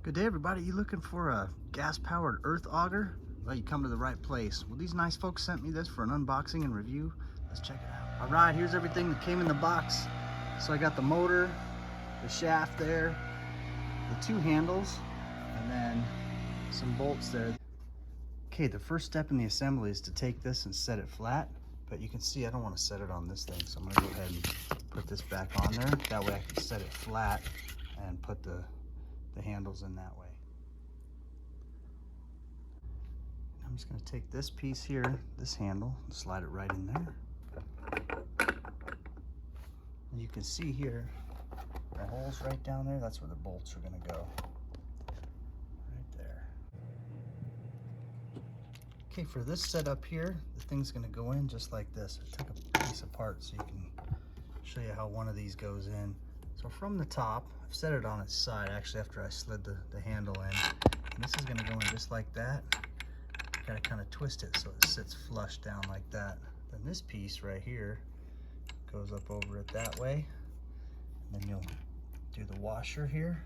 Good day, everybody. You looking for a gas-powered earth auger? Well, you come to the right place. Well, these nice folks sent me this for an unboxing and review. Let's check it out. All right, here's everything that came in the box. So I got the motor, the shaft there, the two handles, and then some bolts there. Okay, the first step in the assembly is to take this and set it flat. But you can see I don't want to set it on this thing, so I'm going to go ahead and put this back on there. That way I can set it flat and put the handles in that way. I'm just going to take this piece here, this handle, and slide it right in there. And you can see here, the holes right down there, that's where the bolts are going to go. Right there. Okay, for this setup here, the thing's going to go in just like this. I took a piece apart so you can show you how one of these goes in. So from the top, I've set it on its side actually after I slid the handle in. And this is going to go in just like that. You got to kind of twist it so it sits flush down like that. Then this piece right here goes up over it that way. And then you'll do the washer here.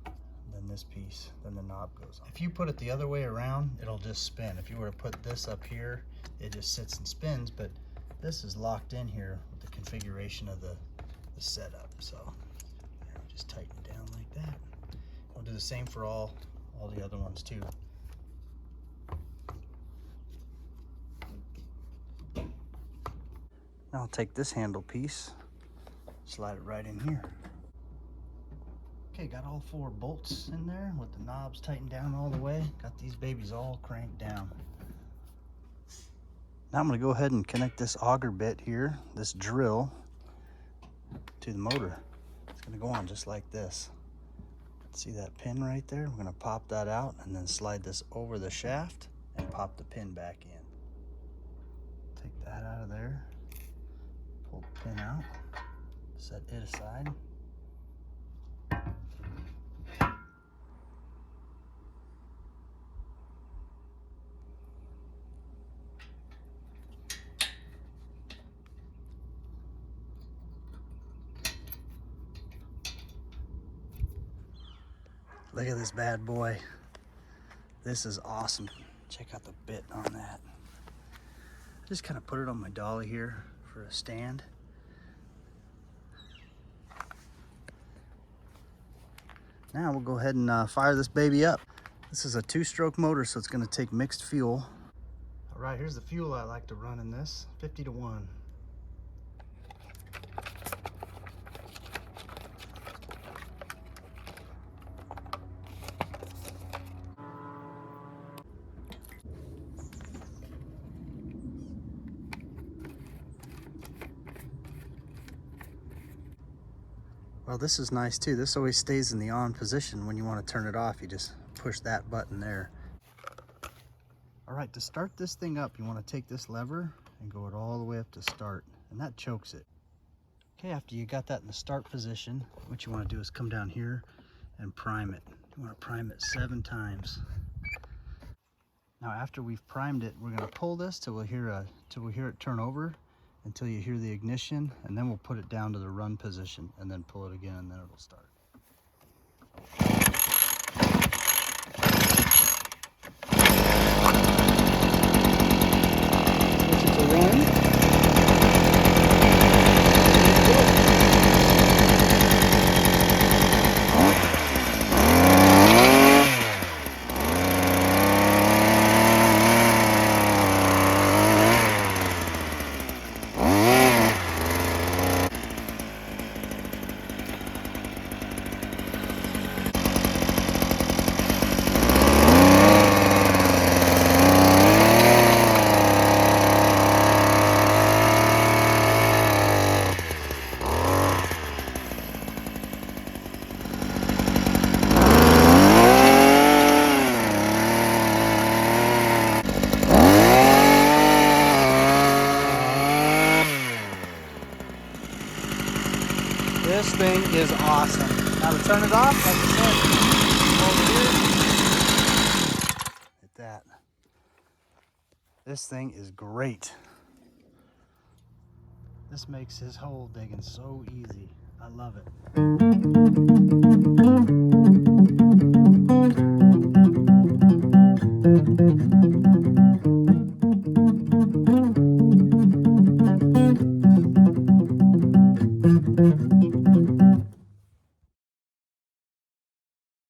And then this piece, then the knob goes on. If you put it the other way around, it'll just spin. If you were to put this up here, it just sits and spins, but this is locked in here with the configuration of the setup. So just tighten it down like that. We'll do the same for all the other ones too. Now I'll take this handle piece, slide it right in here. Okay, got all 4 bolts in there with the knobs tightened down all the way. Got these babies all cranked down. Now I'm going to go ahead and connect this auger bit here, this drill, to the motor. It's going to go on just like this. See that pin right there? We're going to pop that out and then slide this over the shaft and pop the pin back in. Take that out of there. Pull the pin out. Set it aside. Look at this bad boy. This is awesome. Check out the bit on that. Just kind of put it on my dolly here for a stand. Now we'll go ahead and fire this baby up. This is a 2-stroke motor, so it's going to take mixed fuel. All right, here's the fuel I like to run in this, 50-to-1. Well, this is nice too. This always stays in the on position. When you want to turn it off, you just push that button there. All right, to start this thing up, you want to take this lever and go it all the way up to start, and that chokes it. Okay, after you got that in the start position, what you want to do is come down here and prime it. You want to prime it 7 times. Now, after we've primed it, we're going to pull this till we hear it turn over, until you hear the ignition, and then we'll put it down to the run position and then pull it again, and then it'll start. Switch it to run. This thing is awesome. Now to turn it off, like I said, over here. Hit that. This thing is great. This makes his hole digging so easy. I love it.